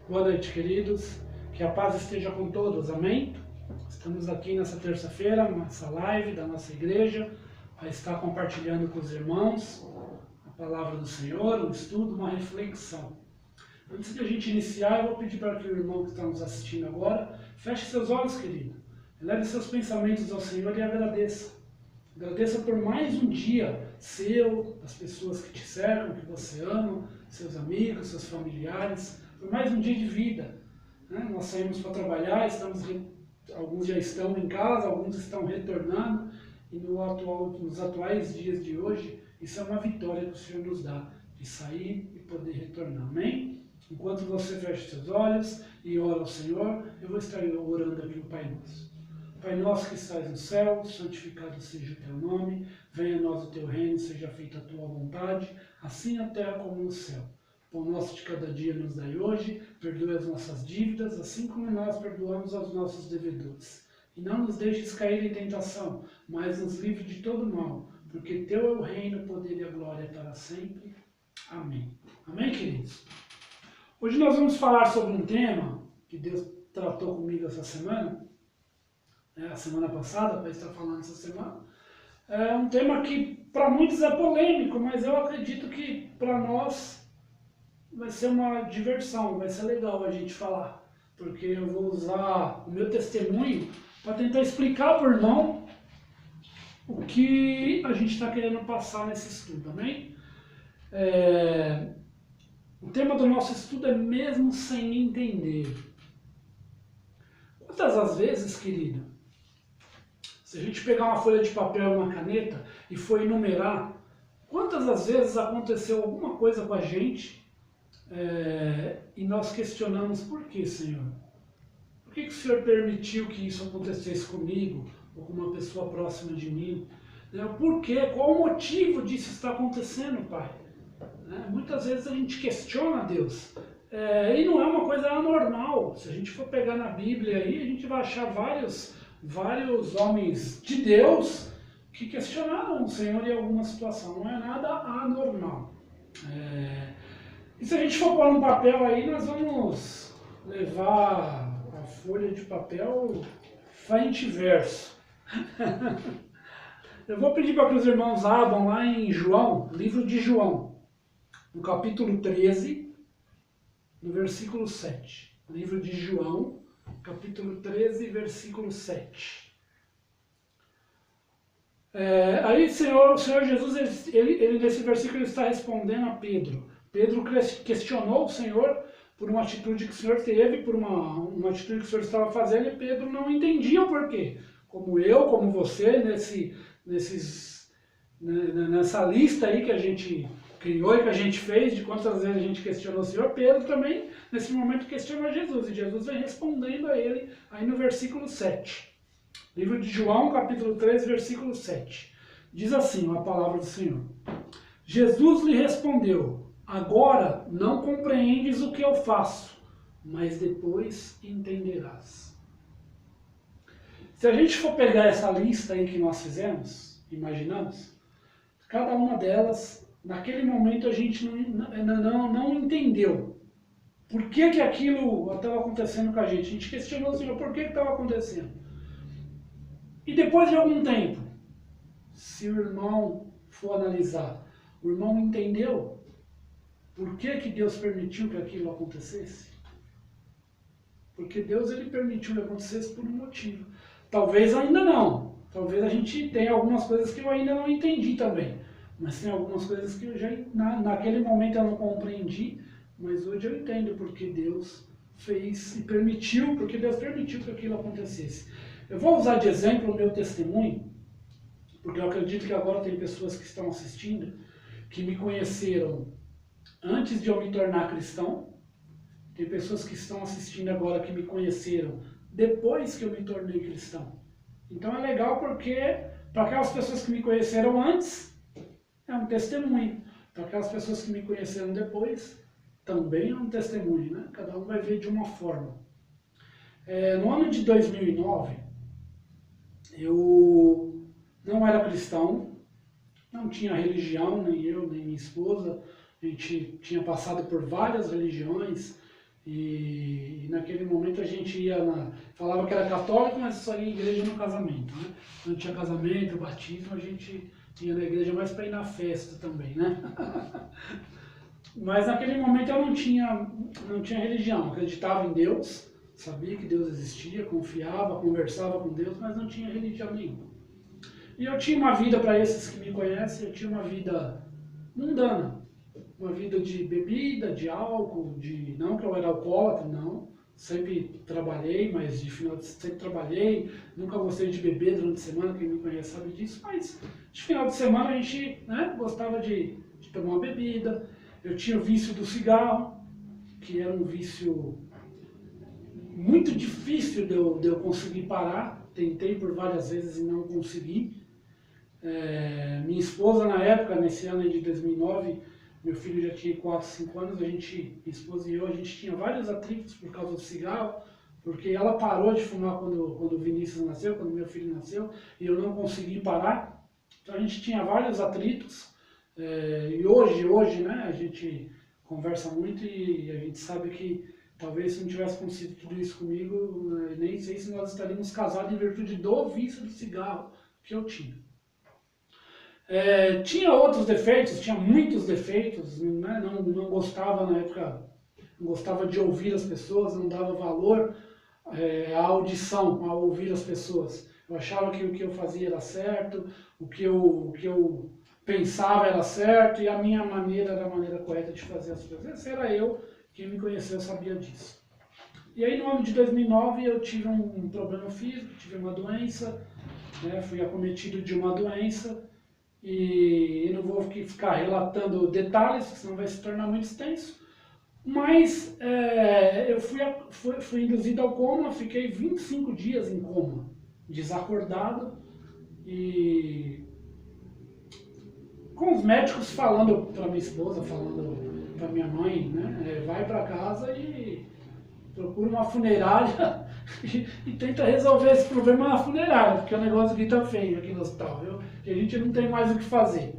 Boa noite, queridos. Que a paz esteja com todos, amém? Estamos aqui nessa terça-feira, nessa live da nossa igreja, para estar compartilhando com os irmãos a palavra do Senhor, um estudo, uma reflexão. Antes de a gente iniciar, eu vou pedir para que o irmão que está nos assistindo agora feche seus olhos, querido. Eleve seus pensamentos ao Senhor e agradeça. Agradeça por mais um dia seu, das pessoas que te cercam, que você ama, seus amigos, seus familiares, por mais um dia de vida. Nós saímos para trabalhar, alguns já estão em casa, alguns estão retornando, e nos atuais dias de hoje, isso é uma vitória que o Senhor nos dá, de sair e poder retornar, amém? Enquanto você fecha seus olhos e ora ao Senhor, eu vou estar orando aqui o Pai Nosso. Pai nosso que estás no céu, santificado seja o teu nome, venha a nós o teu reino, seja feita a tua vontade, assim na terra como no céu. O pão nosso de cada dia nos dai hoje, perdoe as nossas dívidas, assim como nós perdoamos aos nossos devedores. E não nos deixes cair em tentação, mas nos livre de todo mal, porque teu é o reino, o poder e a glória para sempre. Amém. Amém, queridos? Hoje nós vamos falar sobre um tema que Deus tratou comigo essa semana, a semana passada, para estar falando essa semana. É um tema que para muitos é polêmico, mas eu acredito que para nós vai ser uma diversão, vai ser legal a gente falar, porque eu vou usar o meu testemunho para tentar explicar para o irmão o que a gente está querendo passar nesse estudo, amém? O tema do nosso estudo é mesmo sem entender. Quantas as vezes, querido, se a gente pegar uma folha de papel e uma caneta e for enumerar, quantas das vezes aconteceu alguma coisa com a gente e nós questionamos por que, Senhor? Por que o Senhor permitiu que isso acontecesse comigo ou com uma pessoa próxima de mim? Por quê? Qual o motivo disso estar acontecendo, Pai? Muitas vezes a gente questiona Deus. E não é uma coisa anormal. Se a gente for pegar na Bíblia aí, a gente vai achar vários homens de Deus que questionaram o Senhor em alguma situação. Não é nada anormal. E se a gente for pôr um papel aí, nós vamos levar a folha de papel frente e verso. Eu vou pedir para que os irmãos abram lá em João, livro de João, no capítulo 13, no versículo 7. Livro de João, capítulo 13, versículo 7. Aí o Senhor Jesus, ele nesse versículo, ele está respondendo a Pedro. Pedro questionou o Senhor por uma atitude que o Senhor teve, por uma atitude que o Senhor estava fazendo, e Pedro não entendia o porquê. Como eu, como você, nessa lista aí que a gente criou e que a gente fez, de quantas vezes a gente questionou o Senhor, Pedro também, nesse momento, questionou Jesus. E Jesus vem respondendo a ele aí no versículo 7. Livro de João, capítulo 3, versículo 7. Diz assim a palavra do Senhor. Jesus lhe respondeu, agora não compreendes o que eu faço, mas depois entenderás. Se a gente for pegar essa lista aí que nós fizemos, imaginamos, cada uma delas, naquele momento a gente não entendeu. Por que aquilo estava acontecendo com a gente? A gente questionou o Senhor, por que estava acontecendo? E depois de algum tempo, se o irmão for analisar, o irmão entendeu por que Deus permitiu que aquilo acontecesse? Porque Deus ele permitiu que acontecesse por um motivo. Talvez ainda não. Talvez a gente tenha algumas coisas que eu ainda não entendi também. Mas tem algumas coisas que eu já, naquele momento eu não compreendi, mas hoje eu entendo porque Deus fez e permitiu, porque Deus permitiu que aquilo acontecesse. Eu vou usar de exemplo o meu testemunho, porque eu acredito que agora tem pessoas que estão assistindo, que me conheceram antes de eu me tornar cristão, tem pessoas que estão assistindo agora que me conheceram depois que eu me tornei cristão. Então é legal porque, para aquelas pessoas que me conheceram antes, é um testemunho. Para aquelas pessoas que me conheceram depois, também é um testemunho, né? Cada um vai ver de uma forma. No ano de 2009, eu não era cristão, não tinha religião, nem eu, nem minha esposa. A gente tinha passado por várias religiões, E naquele momento a gente falava que era católico, mas só ia à igreja no casamento, né? Não tinha casamento, batismo, a gente ia na igreja mais para ir na festa também, né? Mas naquele momento eu não tinha religião, acreditava em Deus, sabia que Deus existia, confiava, conversava com Deus, mas não tinha religião nenhuma. E eu tinha uma vida, para esses que me conhecem, eu tinha uma vida mundana. Uma vida de bebida, de álcool, não que eu era alcoólatra, não. Sempre trabalhei, mas sempre trabalhei. Nunca gostei de beber durante a semana, quem me conhece sabe disso. Mas de final de semana a gente, né, gostava de tomar uma bebida. Eu tinha o vício do cigarro, que era um vício muito difícil de eu conseguir parar. Tentei por várias vezes e não consegui. Minha esposa na época, nesse ano de 2009, meu filho já tinha 4, 5 anos, minha esposa e eu, a gente tinha vários atritos por causa do cigarro, porque ela parou de fumar quando o Vinícius nasceu, quando meu filho nasceu, e eu não consegui parar. Então a gente tinha vários atritos, e hoje, né, a gente conversa muito e a gente sabe que talvez se não tivesse acontecido tudo isso comigo, nem sei se nós estaríamos casados em virtude do vício do cigarro que eu tinha. Tinha outros defeitos, tinha muitos defeitos, né? Não gostava na época, não gostava de ouvir as pessoas, não dava valor à audição, a ouvir as pessoas. Eu achava que o que eu fazia era certo, o que eu pensava era certo e a minha maneira era a maneira correta de fazer as coisas. Esse era eu, quem me conheceu sabia disso. E aí no ano de 2009 eu tive um problema físico, tive uma doença, né? Fui acometido de uma doença. E eu não vou ficar relatando detalhes, senão vai se tornar muito extenso. Mas eu fui induzido ao coma, fiquei 25 dias em coma, desacordado, e com os médicos falando para minha esposa, falando para minha mãe, né, vai para casa e procura uma funerária e tenta resolver esse problema na funerária, porque o negócio aqui tá feio aqui no hospital, viu? E a gente não tem mais o que fazer.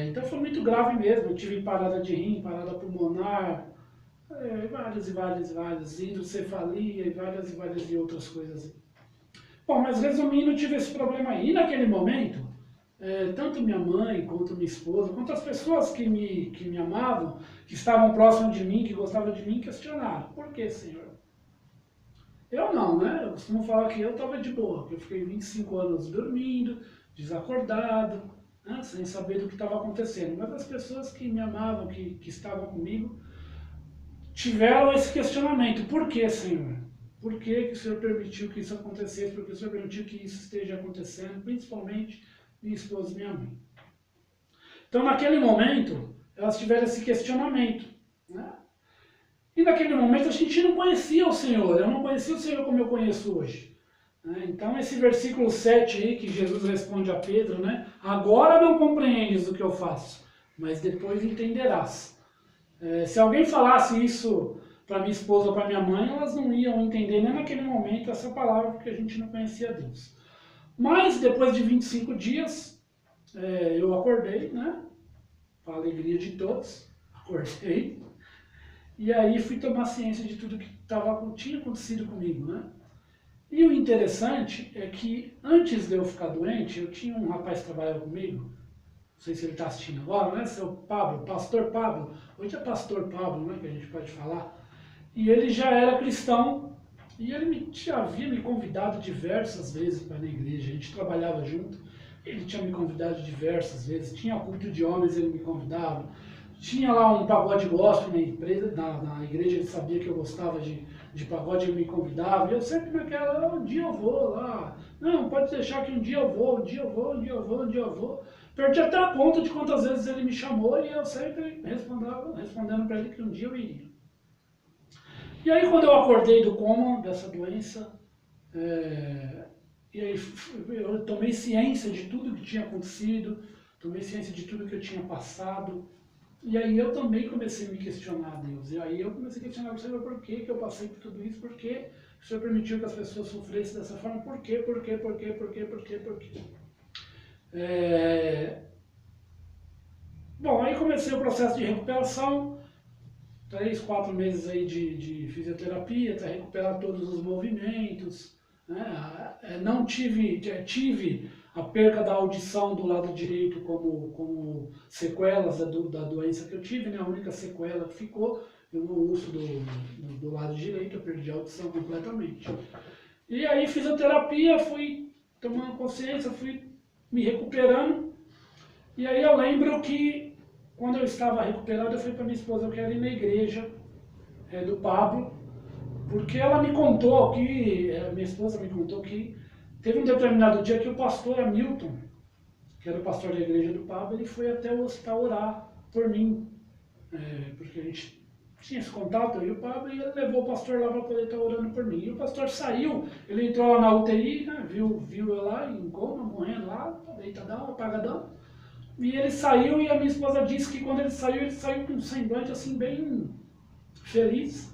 Então foi muito grave mesmo, eu tive parada de rim, parada pulmonar, várias, hidrocefalia e várias e outras coisas. Bom, mas resumindo, eu tive esse problema aí. E naquele momento, tanto minha mãe, quanto minha esposa, quanto as pessoas que me amavam, que estavam próximas de mim, que gostavam de mim, questionaram. Por que, Senhor? Eu não, né? Eu costumo falar que eu estava de boa, que eu fiquei 25 anos dormindo, desacordado, né? Sem saber do que estava acontecendo. Mas as pessoas que me amavam, que estavam comigo, tiveram esse questionamento. Por que, Senhor? Por que o Senhor permitiu que isso acontecesse? Por que o Senhor permitiu que isso esteja acontecendo? Principalmente minha esposa e minha mãe. Então, naquele momento, elas tiveram esse questionamento, né? E naquele momento a gente não conhecia o Senhor, eu não conhecia o Senhor como eu conheço hoje. Então esse versículo 7 aí, que Jesus responde a Pedro, né? Agora não compreendes o que eu faço, mas depois entenderás. Se alguém falasse isso para minha esposa ou para minha mãe, elas não iam entender nem naquele momento essa palavra, porque a gente não conhecia Deus. Mas depois de 25 dias, eu acordei, né? Para a alegria de todos, acordei. E aí fui tomar ciência de tudo que tinha acontecido comigo, né? E o interessante é que antes de eu ficar doente, eu tinha um rapaz que trabalhava comigo, não sei se ele está assistindo agora, né? Seu Pablo, pastor Pablo, hoje é pastor Pablo, né? Que a gente pode falar. E ele já era cristão e ele havia me convidado diversas vezes para ir na igreja, a gente trabalhava junto, ele tinha me convidado diversas vezes, tinha culto de homens, ele me convidava. Tinha lá um pagode gospel na igreja, ele sabia que eu gostava de pagode, ele me convidava, e eu sempre naquela, um dia eu vou lá, não, pode deixar que um dia eu vou. Perdi até a conta de quantas vezes ele me chamou, e eu sempre respondendo para ele que um dia eu iria. E aí quando eu acordei do coma, dessa doença, e aí eu tomei ciência de tudo que tinha acontecido, tomei ciência de tudo que eu tinha passado. E aí eu também comecei a me questionar a Deus. E aí eu comecei a questionar o Senhor por que eu passei por tudo isso, por que o Senhor permitiu que as pessoas sofressem dessa forma, por quê? Bom, aí comecei o processo de recuperação, 3, 4 meses aí de fisioterapia, até recuperar todos os movimentos, né? Não tive a perca da audição do lado direito como sequelas da doença que eu tive, né? A única sequela que ficou, eu não uso do lado direito, eu perdi a audição completamente. E aí fisioterapia, fui tomando consciência, fui me recuperando, e aí eu lembro que quando eu estava recuperado, eu falei para minha esposa, eu quero ir na igreja do Pablo, porque ela me contou que, minha esposa me contou que teve um determinado dia que o pastor Hamilton, que era o pastor da igreja do Pablo, ele foi até o hospital orar por mim, porque a gente tinha esse contato, eu e o Pablo, e ele levou o pastor lá para poder estar orando por mim. E o pastor saiu, ele entrou lá na UTI, né, viu eu lá em coma, morrendo lá, deitadão, apagadão. E ele saiu, e a minha esposa disse que quando ele saiu com um semblante assim bem feliz.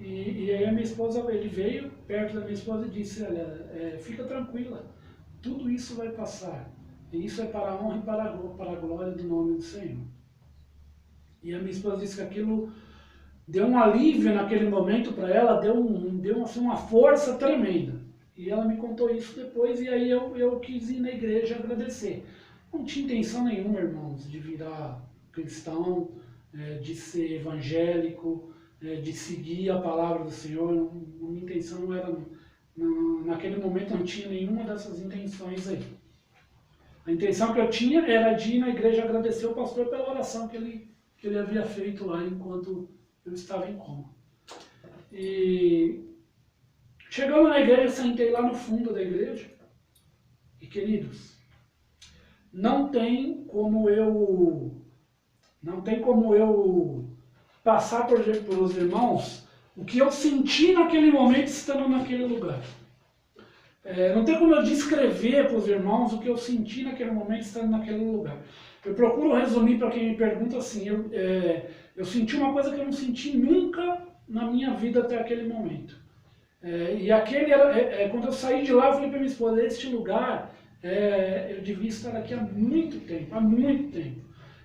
E aí a minha esposa, ele veio perto da minha esposa e disse, olha, fica tranquila, tudo isso vai passar. E isso é para a honra e para a glória do nome do Senhor. E a minha esposa disse que aquilo deu um alívio naquele momento para ela, deu assim, uma força tremenda. E ela me contou isso depois, e aí eu quis ir na igreja agradecer. Não tinha intenção nenhuma, irmãos, de virar cristão, de ser evangélico, de seguir a palavra do Senhor. A minha intenção não era, naquele momento não tinha nenhuma dessas intenções aí. A intenção que eu tinha era de ir na igreja agradecer o pastor pela oração que ele havia feito lá enquanto eu estava em coma. E chegando na igreja, sentei lá no fundo da igreja. E queridos, não tem como eu passar para os irmãos o que eu senti naquele momento estando naquele lugar. Não tem como eu descrever para os irmãos o que eu senti naquele momento estando naquele lugar. Eu procuro resumir para quem me pergunta assim, eu senti uma coisa que eu não senti nunca na minha vida até aquele momento. E aquele era, quando eu saí de lá, eu falei para minha esposa, este lugar, eu devia estar aqui há muito tempo,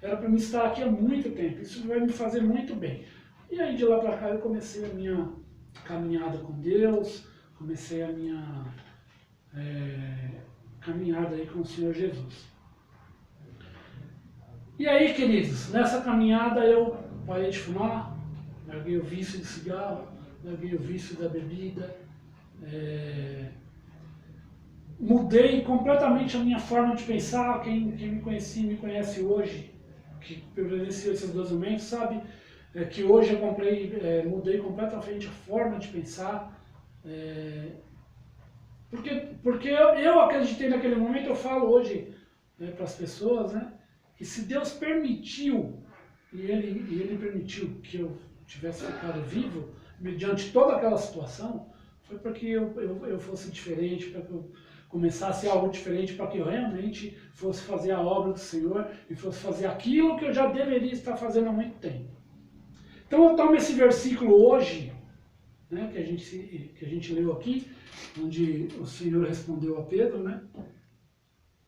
Era para mim estar aqui há muito tempo, isso vai me fazer muito bem. E aí de lá para cá eu comecei a minha caminhada com Deus, comecei a minha caminhada aí com o Senhor Jesus. E aí, queridos, nessa caminhada eu parei de fumar, larguei o vício de cigarro, larguei o vício da bebida, mudei completamente a minha forma de pensar. Quem me conhecia e me conhece hoje, que presenciou esses 2 momentos, sabe que hoje eu mudei completamente a forma de pensar, porque eu acreditei naquele momento, eu falo hoje para as pessoas, né, que se Deus permitiu, e ele permitiu que eu tivesse ficado vivo, mediante toda aquela situação, foi para que eu fosse diferente, para que eu começasse algo diferente, para que eu realmente fosse fazer a obra do Senhor e fosse fazer aquilo que eu já deveria estar fazendo há muito tempo. Então eu tomo esse versículo hoje, né, que a gente leu aqui, onde o Senhor respondeu a Pedro, né?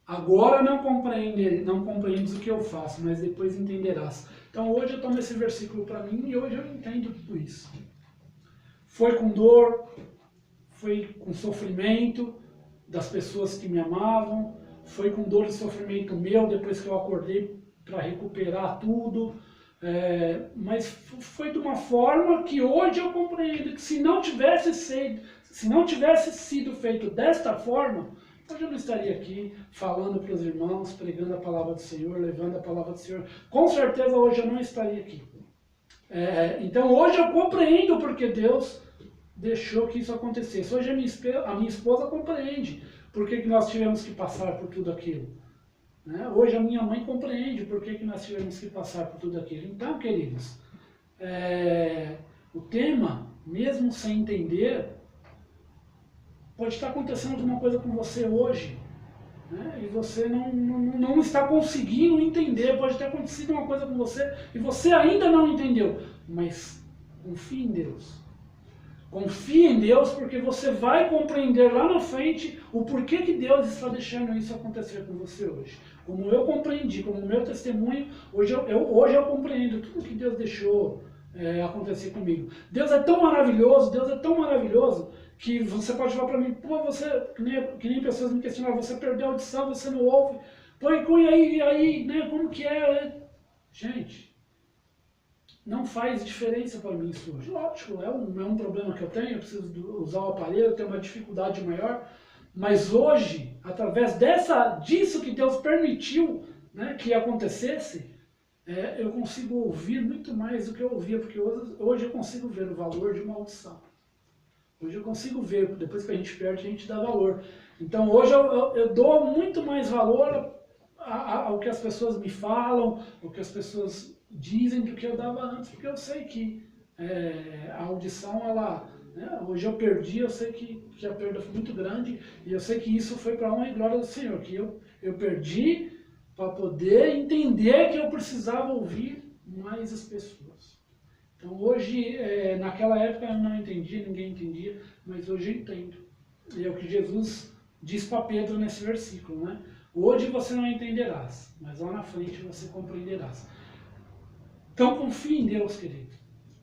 Agora não compreendes o que eu faço, mas depois entenderás. Então hoje eu tomo esse versículo para mim e hoje eu entendo tudo isso. Foi com dor, foi com sofrimento das pessoas que me amavam, foi com dor e sofrimento meu depois que eu acordei para recuperar tudo, mas foi de uma forma que hoje eu compreendo que se não tivesse sido feito desta forma, hoje eu não estaria aqui falando para os irmãos, pregando a palavra do Senhor, levando a palavra do Senhor. Com certeza hoje eu não estaria aqui. Então hoje eu compreendo porque Deus deixou que isso acontecesse. Hoje a minha esposa compreende por que nós tivemos que passar por tudo aquilo. Hoje a minha mãe compreende por que nós tivemos que passar por tudo aquilo. Então, queridos, o tema, mesmo sem entender, pode estar acontecendo alguma coisa com você hoje, né? E você não está conseguindo entender. Pode ter acontecido uma coisa com você e você ainda não entendeu. Mas confie em Deus. Confie em Deus, porque você vai compreender lá na frente o porquê que Deus está deixando isso acontecer com você hoje. Como eu compreendi, como meu testemunho, hoje eu compreendo tudo que Deus deixou acontecer comigo. Deus é tão maravilhoso, que você pode falar para mim, pô, você, que nem pessoas me questionaram, você perdeu a audição, você não ouve, pô, e aí, né, como que é? Gente, não faz diferença para mim isso hoje. Lógico, é um problema que eu tenho, eu preciso usar o aparelho, eu tenho uma dificuldade maior, mas hoje, através disso que Deus permitiu, né, que acontecesse, eu consigo ouvir muito mais do que eu ouvia, porque hoje eu consigo ver o valor de uma audição. Hoje eu consigo ver, depois que a gente perde, a gente dá valor. Então hoje eu dou muito mais valor ao que as pessoas me falam, ao que as pessoas dizem do que eu dava antes, porque eu sei que a audição, hoje eu perdi, eu sei que a perda foi muito grande, e eu sei que isso foi para a honra e glória do Senhor, que eu perdi para poder entender que eu precisava ouvir mais as pessoas. Então hoje, naquela época eu não entendia, ninguém entendia, mas hoje eu entendo. E é o que Jesus diz para Pedro nesse versículo, né? Hoje você não entenderás, mas lá na frente você compreenderás. Então confie em Deus, querido.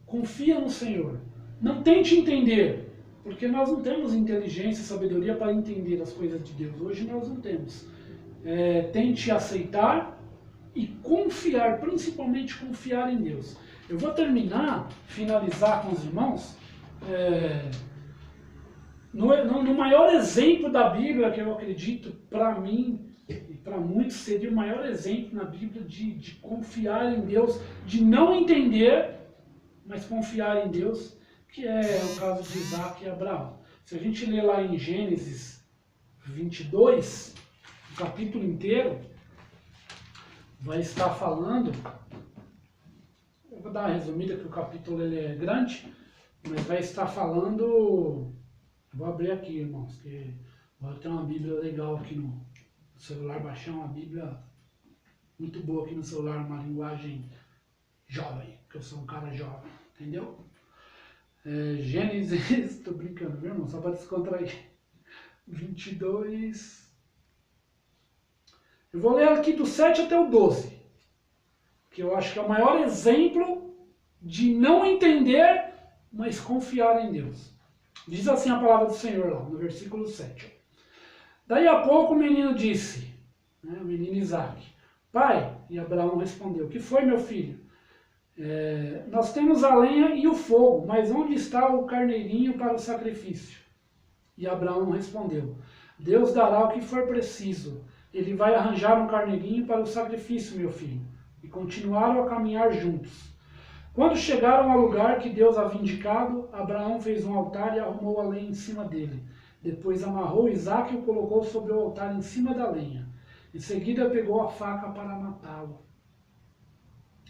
Confia no Senhor. Não tente entender, porque nós não temos inteligência e sabedoria para entender as coisas de Deus. Hoje nós não temos. Tente aceitar e confiar, principalmente confiar em Deus. Eu vou finalizar com os irmãos, no maior exemplo da Bíblia, que eu acredito, para mim e para muitos, seria o maior exemplo na Bíblia de confiar em Deus, de não entender, mas confiar em Deus, que é o caso de Isaac e Abraão. Se a gente ler lá em Gênesis 22, o capítulo inteiro, vai estar falando, eu vou dar uma resumida, que o capítulo ele é grande, mas vai estar falando, vou abrir aqui, irmãos, que vou ter uma Bíblia legal aqui no celular, baixar uma Bíblia muito boa aqui no celular, uma linguagem jovem, que eu sou um cara jovem, entendeu? Gênesis, tô brincando, viu, irmão? Só para descontrair. 22. Eu vou ler aqui do 7 até o 12, que eu acho que é o maior exemplo de não entender, mas confiar em Deus. Diz assim a palavra do Senhor lá, no versículo 7. Daí a pouco o menino disse, o menino Isaac, pai, e Abraão respondeu, que foi, meu filho? Nós temos a lenha e o fogo, mas onde está o carneirinho para o sacrifício? E Abraão respondeu, Deus dará o que for preciso, ele vai arranjar um carneirinho para o sacrifício, meu filho. E continuaram a caminhar juntos. Quando chegaram ao lugar que Deus havia indicado, Abraão fez um altar e arrumou a lenha em cima dele. Depois amarrou Isaque e o colocou sobre o altar em cima da lenha. Em seguida pegou a faca para matá-lo.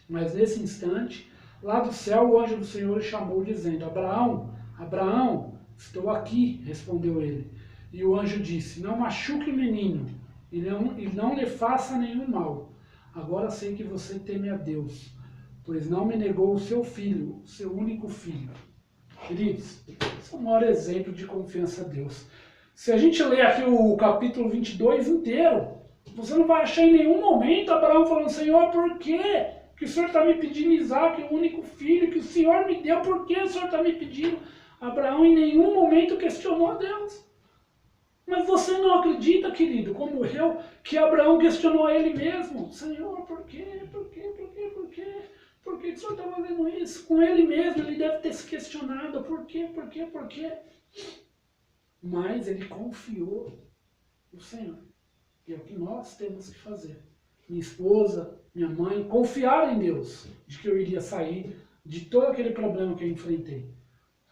Mas nesse instante, lá do céu o anjo do Senhor chamou, dizendo, Abraão, Abraão, estou aqui, respondeu ele. E o anjo disse, não machuque o menino, e não lhe faça nenhum mal. Agora sei que você teme a Deus, pois não me negou o seu filho, o seu único filho. Queridos, esse é o maior exemplo de confiança a Deus. Se a gente ler aqui o capítulo 22 inteiro, você não vai achar em nenhum momento Abraão falando, Senhor, por quê que o Senhor está me pedindo Isaque, o único filho que o Senhor me deu, por que o Senhor está me pedindo? Abraão em nenhum momento questionou a Deus. Mas você não acredita, querido, como eu, que Abraão questionou a ele mesmo? Senhor, por quê? Por quê? Por quê? Por quê? Por que o Senhor está fazendo isso? Com ele mesmo, ele deve ter se questionado. Por quê? Por quê? Por quê? Mas ele confiou no Senhor. E é o que nós temos que fazer. Minha esposa, minha mãe, confiar em Deus, de que eu iria sair de todo aquele problema que eu enfrentei.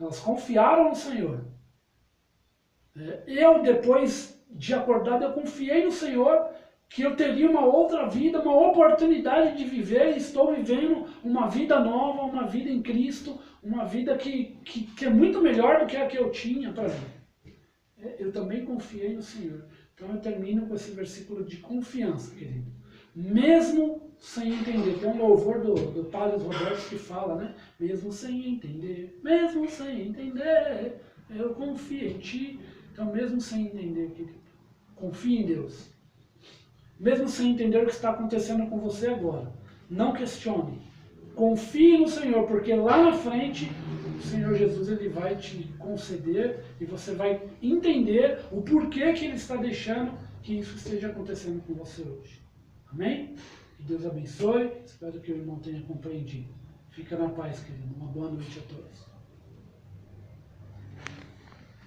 Elas confiaram no Senhor. Eu, depois de acordado, eu confiei no Senhor que eu teria uma outra vida, uma oportunidade de viver, e estou vivendo uma vida nova, uma vida em Cristo, uma vida que é muito melhor do que a que eu tinha para mim. Eu também confiei no Senhor. Então eu termino com esse versículo de confiança, querido. Mesmo sem entender. Tem um louvor do Padre Roberto que fala, né? Mesmo sem entender, eu confio em Ti. Então, mesmo sem entender, querido, confie em Deus. Mesmo sem entender o que está acontecendo com você agora, não questione. confie no Senhor, porque lá na frente o Senhor Jesus ele vai te conceder e você vai entender o porquê que Ele está deixando que isso esteja acontecendo com você hoje. Amém? Que Deus abençoe. Espero que o irmão tenha compreendido. Fica na paz, querido. Uma boa noite a todos.